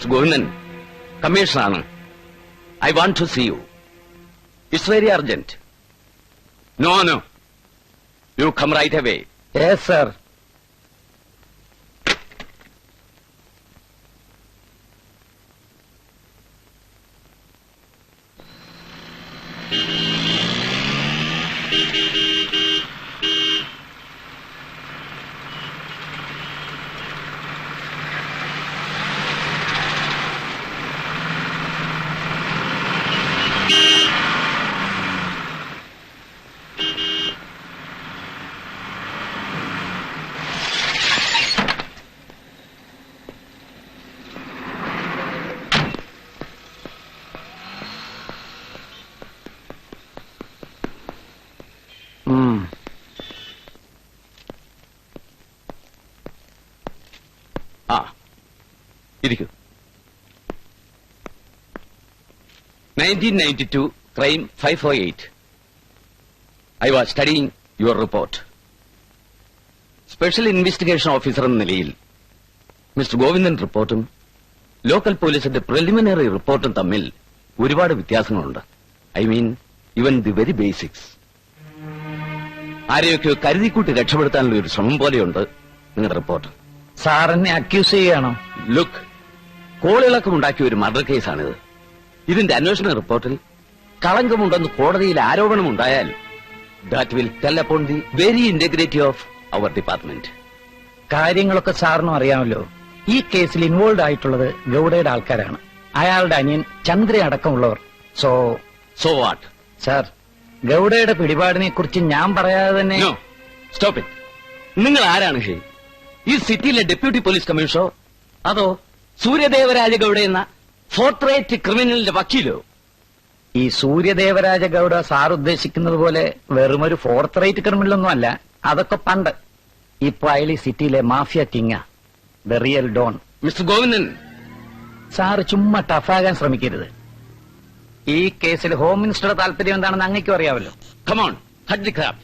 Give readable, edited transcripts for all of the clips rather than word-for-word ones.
Mr. Govindan, Commissioner, I want to see you. It's very urgent. No. You come right away. Yes, sir. ഇരിക്കൂ. 1992 crime 548. I was studying your report. Special investigation officer എന്ന നിലയിൽ mister Govindan റിപ്പോർട്ടും local പോലീസിന്റെ preliminary റിപ്പോർട്ടും തമ്മിൽ ഒരുപാട് വ്യത്യാസങ്ങളുണ്ട്. I mean even the very basics. ആരെയൊക്കെയോ കരുതിക്കൂട്ടി രക്ഷപ്പെടുത്താനുള്ള ഒരു ശ്രമം പോലെയുണ്ട് നിങ്ങളുടെ റിപ്പോർട്ട്. സാറിനെ അക്യൂസ് ചെയ്യുകയാണോ? ലുക്ക്, കോളിളക്കമുണ്ടാക്കിയ ഒരു മർഡർ കേസാണിത്. ഇതിന്റെ അന്വേഷണ റിപ്പോർട്ടിൽ കളങ്കമുണ്ടെന്ന് കോടതിയിൽ ആരോപണമുണ്ടായാൽ that will tell upon the very integrity of our department. കാര്യങ്ങളൊക്കെ സാറിനും അറിയാമല്ലോ. ഈ കേസിൽ ഇൻവോൾവ് ആയിട്ടുള്ളത് ഗൌഡയുടെ ആൾക്കാരാണ്. അയാളുടെ അനിയൻ ചന്ദ്ര അടക്കമുള്ളവർ. So what? സാർ, ഗൌഡയുടെ പിടിപാടിനെ കുറിച്ച് ഞാൻ പറയാതെ തന്നെ. Stop it. നിങ്ങൾ ആരാണ് ഹേ? ഈ സിറ്റിയിലെ ഡെപ്യൂട്ടി പോലീസ് കമ്മീഷണറോ അതോ സൂര്യദേവരാജ ഗൌഡ എന്ന ഫോർത്ത് റേറ്റ് ക്രിമിനലിന്റെ വക്കീലോ? ഈ സൂര്യദേവരാജ ഗൌഡ സാർ ഉദ്ദേശിക്കുന്നത് പോലെ വെറുമൊരു ഫോർത്ത് റേറ്റ് ക്രിമിനലൊന്നും അല്ല. അതൊക്കെ പണ്ട്. ഇപ്പൊ അയാൾ ഈ സിറ്റിയിലെ മാഫിയ കിങ്ങാ, the real don. Mister Govindan, sir ചുമ്മാ ടഫാകാൻ ശ്രമിക്കരുത്. ഈ കേസിൽ ഹോം മിനിസ്റ്ററുടെ താല്പര്യം എന്താണെന്ന് അങ്ങേക്കും അറിയാമല്ലോ. Come on, cut the crap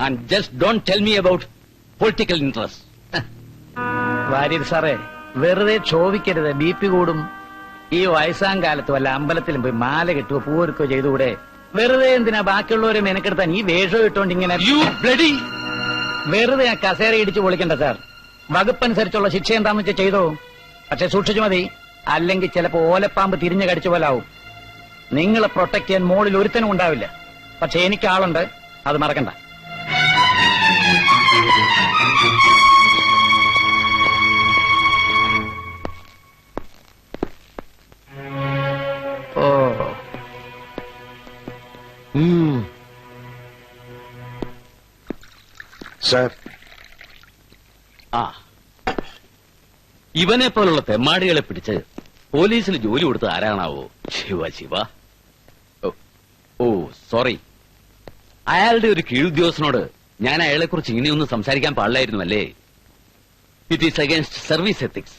and just don't tell me about political interest. Warrier സാറേ, വെറുതെ ക്ഷോഭിക്കരുത്. BP കൂടും. ഈ വയസ്സാം കാലത്ത് വല്ല അമ്പലത്തിലും പോയി മാല കെട്ടുകയോ പൂവെടുക്കുകയോ ചെയ്തുകൂടെ? വെറുതെ എന്തിനാ ബാക്കിയുള്ളവരെ മെനക്കെടുത്താൻ ഈ വേഷം ഇട്ടോണ്ട് ഇങ്ങനെ? വെറുതെ ആ കസേര ഇടിച്ചു പൊളിക്കണ്ട സാർ. വകുപ്പനുസരിച്ചുള്ള ശിക്ഷ എന്താന്ന് വെച്ചാൽ ചെയ്തോ. പക്ഷെ സൂക്ഷിച്ചു മതി, അല്ലെങ്കിൽ ചിലപ്പോ ഓലപ്പാമ്പ് തിരിഞ്ഞു കടിച്ചു പോലാവും. നിങ്ങളെ പ്രൊട്ടക്ട് ചെയ്യാൻ മോളിൽ ഒരുത്തനും ഉണ്ടാവില്ല. പക്ഷെ എനിക്ക് ആളുണ്ട്, അത് മറക്കണ്ട. ഓ സാർ, ഇവനെ പോലുള്ള തെമ്മാടികളെ പിടിച്ച് പോലീസിൽ ജോലി കൊടുത്ത് ആരാണാവോ? ശിവ. ഓ സോറി. അയാളുടെ ഒരു കീഴുദ്യോഗസ്ഥനോട് ഞാൻ അയാളെക്കുറിച്ച് ഇങ്ങനെയൊന്നും സംസാരിക്കാൻ പാടില്ലായിരുന്നു അല്ലേ? It is against service ethics.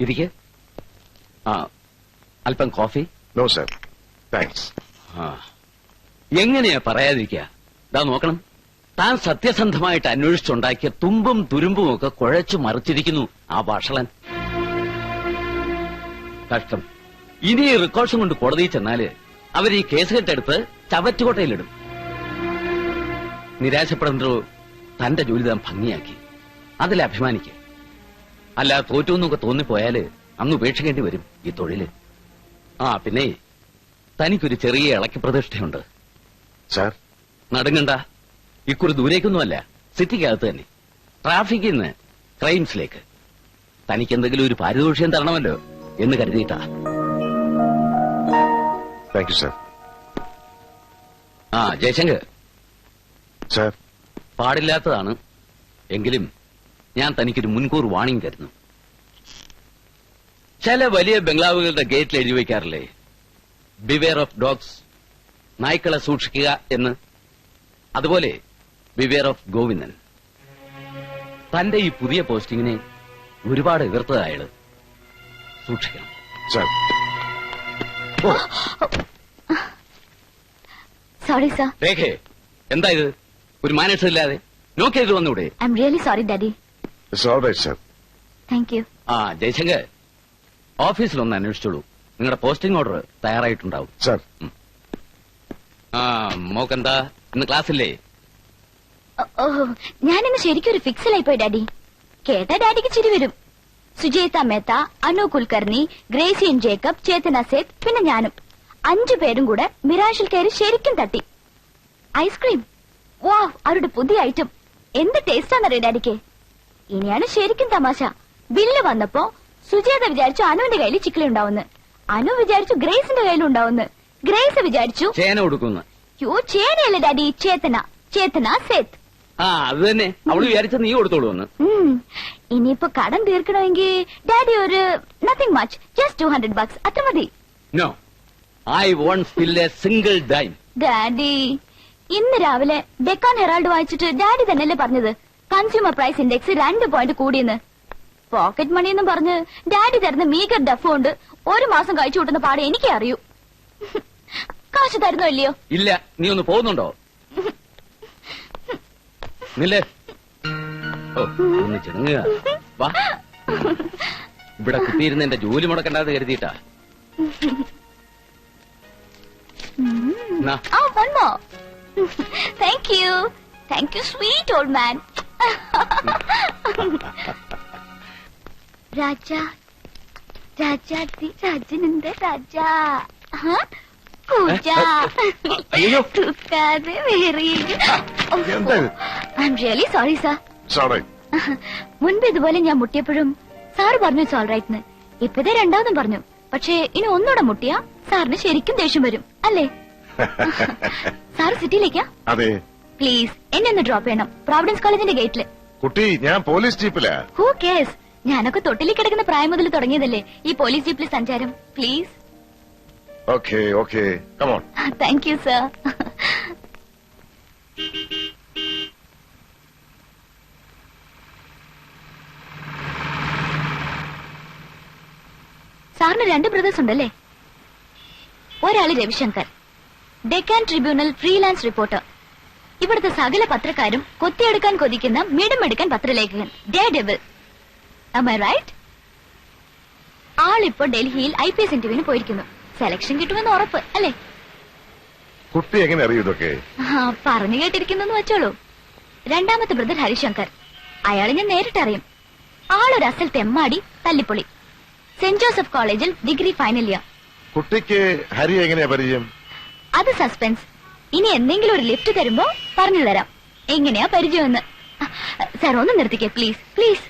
ഇരിക്കെ. അല്പം കോഫി? No sir, thanks. എങ്ങനെയാ പറയാതിരിക്കുക? ഇതാ നോക്കണം, താൻ സത്യസന്ധമായിട്ട് അന്വേഷിച്ചുണ്ടാക്കിയ തുമ്പും തുരുമ്പും ഒക്കെ കുഴച്ചു മറിച്ചിരിക്കുന്നു ആ വഷളൻ. കഷ്ടം. ഇനി ഈ റിക്കോർഡ്സും കൊണ്ട് കോടതിയിൽ ചെന്നാല് അവർ ഈ കേസ് കെട്ടെടുത്ത് ചവറ്റുകൊട്ടയിലിടും. നിരാശപ്പെടേണ്ടോ, തന്റെ ജോലി താൻ ഭംഗിയാക്കി, അതിൽ അഭിമാനിക്കുക. അല്ല, തോറ്റു എന്നൊക്കെ തോന്നിപ്പോയാല് അന്ന് ഉപേക്ഷിക്കേണ്ടി വരും ഈ തൊഴില്. പിന്നെ തനിക്കൊരു ചെറിയ ഇളക്കി പ്രതിഷ്ഠയുണ്ട്. സാർ, നടുങ്ങണ്ട. ഇക്കുറി ദൂരേക്കൊന്നുമല്ല, സിറ്റിക്കകത്ത് തന്നെ. ട്രാഫിക്കിൽ നിന്ന് ക്രൈംസിലേക്ക്. തനിക്കെന്തെങ്കിലും ഒരു പാരിതോഷികം തരണമല്ലോ എന്ന് കരുതിയിട്ടാ. Thank you sir. Jayashankar sir, പാടില്ലാത്തതാണ്, എങ്കിലും ഞാൻ തനിക്കൊരു മുൻകൂർ വാണിംഗ് തരുന്നു. ചില വലിയ ബംഗ്ലാവുകളുടെ ഗേറ്റിൽ എഴുതി വയ്ക്കാറില്ലേ, ബിവെയർ ഓഫ് ഡോഗ്സ്, നായ്ക്കളെ സൂക്ഷിക്കുക എന്ന്? അതുപോലെ ബിവെയർ ഓഫ് ഗോവിന്ദൻ. തന്റെ ഈ പുതിയ പോസ്റ്റിങ്ങിനെ ഒരുപാട് എതിർത്തത് അയാള്. സൂക്ഷിക്കണം. സാർ. Sorry sir. രേഖേ, എന്താ ഇത്? ഒരു മാനേഴ്സ് ഇല്ലാതെ നോക്കിയത് വന്നൂടെ? I'm really sorry daddy. It's all right sir. Thank you. Jayashankar, ഓഫീസിലൊന്ന് അന്വേഷിച്ചോളൂ. നിങ്ങളുടെ പോസ്റ്റിംഗ് ഓർഡർ തയ്യാറായിട്ടുണ്ടാവും. സാർ ആ മോക്കെന്താ ഇന്ന് ക്ലാസ്സില്ലേ? ഓഹോ, ഞാനിന്ന് ശരിക്കും ഒരു ഫിക്സിലായി പോയി ഡാഡി. കേട്ടാ ഡാഡിക്ക് ചിരി വരും. സുജേത മേത്ത, അനു കുൽക്കർണി, ഗ്രേസിയൻ ജേക്കബ്, ചേതന സേത്ത്, പിന്നെ ഞാനും 5 പേരും കൂടെ മിറാഷിൽ കയറി ശരിക്കും തട്ടി. ഐസ്ക്രീം, വാവ്, അവരുടെ പുതിയ ഐറ്റം. എന്ത് ടേസ്റ്റാന്നറിയോ ഡാഡിക്ക്. ഇനിയാണ് ശരിക്കും തമാശ. ബില്ല് വന്നപ്പോ സുജേത വിചാരിച്ചു അനുവിന്റെ കയ്യിൽ ചിക്കിലി ഉണ്ടാവുന്നു, അനു വിചാരിച്ചു ഗ്രേസിന്റെ കയ്യിലുണ്ടാവുന്നു, ഗ്രേസ് വിചാരിച്ചു ചേന കൊടുക്കുന്നു. യോ ചേനയല്ലേ ഡാഡി, ചേതന, ചേതന സേത്ത്. ആ അത് തന്നെ, അവള് വിചാരിച്ച നീ കൊടുത്തോളൂ എന്ന്. ഇനിയിപ്പോ കടം തീർക്കണമെങ്കിൽ ഡാഡി ഒരു നത്തിങ് മച്ച്, ജസ്റ്റ് $200 അത്ര മതി. No, I won't spill a single dime. Daddy, ഇന്ന് രാവിലെ ഡെക്കാൻ ഹെറാൾഡ് വായിച്ചിട്ട് ഡാഡി തന്നെയല്ലേ പറഞ്ഞത് കൺസ്യൂമർ പ്രൈസ് ഇൻഡെക്സ് 2 പോയിന്റ് കൂടിയെന്ന്. പോക്കറ്റ് മണി എന്നും പറഞ്ഞ് ഡാഡി തരുന്ന മീഗർ ഡഫ് കൊണ്ട് 1 മാസം കഴിച്ചു കൂട്ടുന്ന പാടെ എനിക്കേ അറിയൂ. കാശ് തരുന്നോ ഇല്ലയോ? ഇല്ല, നീ ഒന്ന് പോകുന്നുണ്ടോ? നില്ലേ, ഓ ഒന്ന് ചെണുങ്ങുക. വാ, ഇവിടെ കുത്തിയിരുന്ന് എന്റെ ജോലി മുടക്കണ്ടാന്ന് കരുതിയിട്ടാ. നാ. Oh, one more. Thank you. Thank you, sweet old man. Raja, രാജാതി രാജനന്ദ രാജാ, പൂജ അയ്യോ. തൂക്കാതെ വേറിയ. എന്താ ഇത്? I M really sorry sir. Sorry. മുൻപ് ഇതുപോലെ ഞാൻ മുട്ടിയപ്പോഴും സാറ് പറഞ്ഞു ഇറ്റ്സ് ഓൾ റൈറ്റ്. ഇപ്പതേ രണ്ടാമതും പറഞ്ഞു. പക്ഷേ ഇനി ഒന്നുകൂടെ മുട്ടിയാ സാറിന് ശരിക്കും ദേഷ്യം വരും അല്ലേ? സാറ് സിറ്റിയിലേക്കാ? അതെ. പ്ലീസ് എന്നെ ഒന്ന് ഡ്രോപ്പ് ചെയ്യണം, പ്രോവിഡൻസ് കോളേജിന്റെ ഗേറ്റില്. കുട്ടി, ഞാൻ പോലീസ് ജീപ്പിലാ. ഹൂ കേസ്, ഞാനൊക്കെ തൊട്ടിലേക്ക് കിടക്കുന്ന പ്രായം മുതൽ തുടങ്ങിയതല്ലേ ഈ പോലീസ് ജീപ്പിൽ സഞ്ചാരം. Please. Okay okay, come on. Thank you sir. സാറിന് 2 ബ്രദേഴ്സ് ഉണ്ടല്ലേ? ഒരാള് Ravishankar, Deccan Tribunal freelance reporter. ഇവിടുത്തെ സകല പത്രക്കാരും കൊത്തിയെടുക്കാൻ കൊതിക്കുന്ന മിടുമെടുക്കാൻ പത്രലേഖകൻ, daredevil. Am I right? ആളിപ്പോ ഡൽഹിയിൽ IPS ഇന്റർവ്യൂവിന് പോയിരിക്കുന്നു. സെലക്ഷൻ കിട്ടുമെന്ന് ഉറപ്പ് അല്ലേ? കുട്ടി എങ്ങനെ അറിയും ഇതൊക്കെ? പറഞ്ഞു കേട്ടിരിക്കുന്നു വെച്ചോളൂ. രണ്ടാമത്തെ ബ്രദർ ഹരിശങ്കർ, അയാളെ ഞാൻ നേരിട്ടറിയും. ആളൊരു അസൽ തെമ്മാടി, തല്ലിപ്പൊളി. സെന്റ് ജോസഫ് കോളേജിൽ ഡിഗ്രി ഫൈനൽ ഇയർ. കുട്ടിക്ക് ഹരി എങ്ങനെയാ പരിചയം? അത് സസ്പെൻസ്. ഇനി എന്തെങ്കിലും ഒരു ലിഫ്റ്റ് തരുമ്പോ പറഞ്ഞു തരാം എങ്ങനെയാ പരിചയമെന്ന്. സാർ ഒന്ന് നിർത്തിക്കേ please please.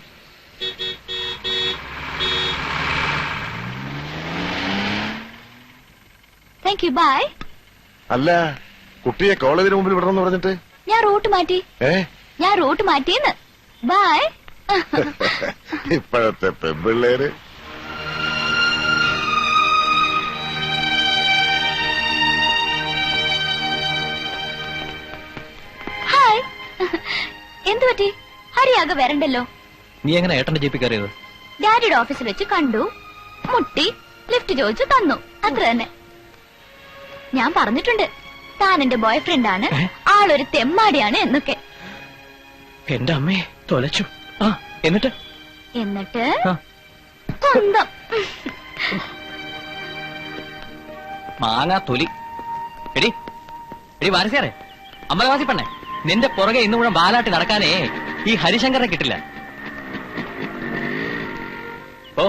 Thank you, bye. അല്ല, കുട്ടിയെ കോളേജിന് മുമ്പിൽ വിടണമെന്ന് പറഞ്ഞിട്ട്? ഞാൻ റൂട്ട് മാറ്റി. ഞാൻ റൂട്ട് മാറ്റിയെന്ന്. ബൈ. ഇപ്പോഴത്തെ പെൺപിള്ളേര്. ഹായ്. എന്തു പറ്റി? ഹരിയാകെ വരണ്ടല്ലോ. നീ എങ്ങനെ ഏട്ടന്റെ ജീപ്പിൽ കയറിയത്? ഡാഡിയുടെ ഓഫീസിൽ വെച്ച് കണ്ടു, മുട്ടി, ലിഫ്റ്റ് ചോദിച്ചു, തന്നു, അത്ര തന്നെ. ഞാൻ പറഞ്ഞിട്ടുണ്ട് താൻ എന്റെ ബോയ് ഫ്രണ്ടാണ്, ആളൊരു തെമ്മാടിയാണ് എന്നൊക്കെ. എന്റെ അമ്മേ, തൊലച്ചു. എന്നിട്ട് എന്നിട്ട് സ്വന്തം മാങ്ങാ തൊലി. എടി എടി വാരസ്യാറേ, അമ്പലവാസി പെണ്ണേ, നിന്റെ പുറകെ ഇന്നു മുഴുവൻ ബാലാട്ടി നടക്കാനേ ഈ ഹരിശങ്കറിനെ കിട്ടില്ല. ഓ,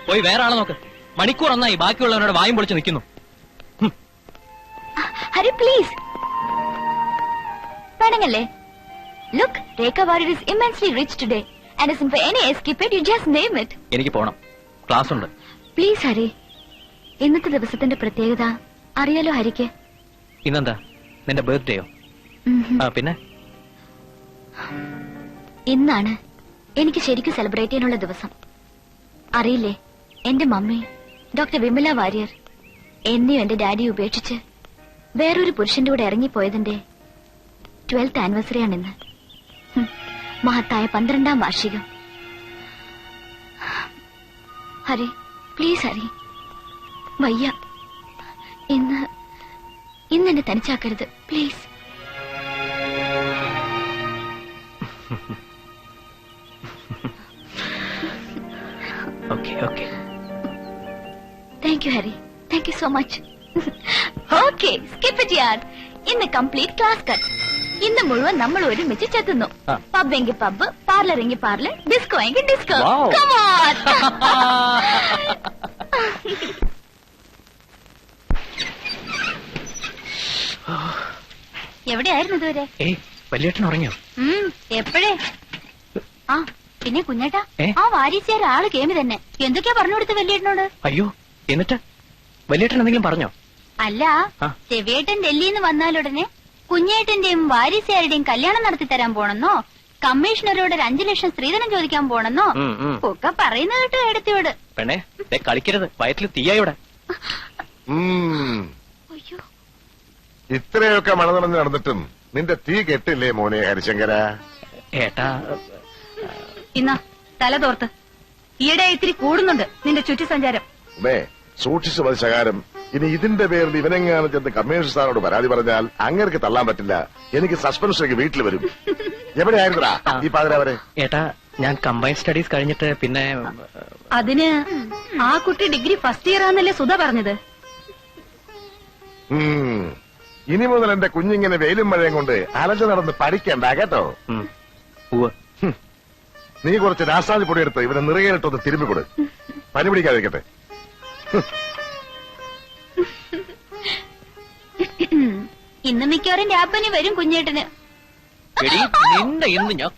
പോയി വേറെ ആളെ നോക്ക്. മണിക്കൂർ ഒന്നായി ബാക്കിയുള്ളവനോട് വായും പൊളിച്ച് നിൽക്കുന്നു. ഹരി പ്ലീസ് വേണങ്ങല്ലേ. Look, Rekha Warrier is immensely rich today and isn't for any escapade, you just name it. എനിക്ക് പോണം, ക്ലാസ് ഉണ്ട്. പ്ലീസ് ഹരി, ഇന്നത്തെ ദിവസത്തിന്റെ പ്രത്യേകത അറിയാലോ ഹരിക്ക്? ഇന്നെന്താ നിന്റെ ബർത്ത്ഡേയോ? പിന്നെ ഇന്നാണ് എനിക്ക് ശരിക്കും സെലിബ്രേറ്റ് ചെയ്യാനുള്ള ദിവസം. അറിയില്ലേ, എന്റെ മമ്മി ഡോക്ടർ വിമല വാര്യർ എന്നെയും എന്റെ ഡാഡിയെ ഉപേക്ഷിച്ച് വേറൊരു പുരുഷന്റെ കൂടെ ഇറങ്ങിപ്പോയതിന്റെ 12th ആനിവേഴ്സറിയാണിന്ന്. മഹത്തായ 12ാം വാർഷികം. ഹരി പ്ലീസ് ഹരി, വയ്യ, ഇന്ന് എന്നെ തനിച്ചാക്കരുത് please. Okay okay thank you Hari, thank you so much. Okay, skip it യാർ. ഇന്ന് കംപ്ലീറ്റ് ക്ലാസ് കട്ട്. ഇന്ന് മുഴുവൻ നമ്മൾ ഒരുമിച്ച് ചെത്തുന്നു. ആ. പബ് എങ്കിൽ പബ്, പാർലർ എങ്കിൽ പാർലർ, ഡിസ്കോ എങ്കിൽ ഡിസ്കോ. Wow. Come on. എവിടെയായിരുന്നു ഇതുവരെ? ഏയ് വല്യേട്ടൻ ഉറങ്ങിയോ? എപ്പോഴേ? ആ പിന്നെ കുഞ്ഞേട്ടാ, ഏ? ആ വാരീസിയാർ ആള് കേമി തന്നെ. എന്തൊക്കെയാ പറഞ്ഞു കൊടുത്ത് വലിയേട്ടനോട്? അയ്യോ എന്നിട്ട് വല്യേട്ടൻ എന്തെങ്കിലും പറഞ്ഞോ? അല്ല, ആ. ചെവിയേട്ടൻ ഡൽഹിന്ന് വന്നാലുടനെ കുഞ്ഞേട്ടന്റെയും വാരീസിയാരുടെയും കല്യാണം നടത്തി തരാൻ പോണെന്നോ, കമ്മീഷണറോട് ഒരു 5 ലക്ഷം സ്ത്രീധനം ചോദിക്കാൻ പോണെന്നോ ഒക്കെ പറയുന്നത് കേട്ടോ എടുത്തിയോട്. പെണ്ണേ ദേ കളിക്കരുത്, വയറ്റിൽ തീയായോടെ. അയ്യോ, ഇത്രയൊക്കെ മഴ നനഞ്ഞ് നടന്നിട്ടും നിന്റെ തീ കെട്ടില്ലേ മോനെ ഹരിശങ്കര? ഏട്ടാ ഇന്നാ തല തോർത്ത്. ഈയിടെ ഇത്തിരി കൂടുന്നുണ്ട് നിന്റെ ചുറ്റി സഞ്ചാരം. ഉമേ, സൂക്ഷിച്ചു മതി ശകാരം. ഇനി ഇതിന്റെ പേരിൽ ഇവനെങ്ങാനും ചെന്ന് കമ്മീഷണർ സാറോട് പരാതി പറഞ്ഞാൽ അങ്ങേർക്ക് തള്ളാൻ പറ്റില്ല. എനിക്ക് സസ്പെൻഷനിലേക്ക് വീട്ടിൽ വരും. എവിടെയായിരുന്നാ ഈ പാതിരാവരെ? ഏട്ടാ ഞാൻ കമ്പൈൻ സ്റ്റഡീസ് കഴിഞ്ഞിട്ട് പിന്നെ അതിന് ആ കുട്ടി ഡിഗ്രി ഫസ്റ്റ് ഇയർ ആണെന്നല്ലേ സുധ പറഞ്ഞത്. ഇനി മുതൽ എന്റെ കുഞ്ഞിങ്ങനെ വെയിലും മഴയും കൊണ്ട് അലഞ്ഞു നടന്ന് പഠിക്കണ്ട കേട്ടോ. ഉവ്വ്. നീ കുറച്ച് രാസാദി പൊടിയെടുത്ത് ഇവനെ നിറകേറിട്ടൊന്ന് തിരുമ്പി കൊടു. പനി പിടിക്കാതിരിക്കട്ടെ. ഇന്ന് മിക്കവാറും രാപ്പനി വരും കുഞ്ഞേട്ടന്. എടീ, നിന്നെ ഇന്ന് ഞാൻ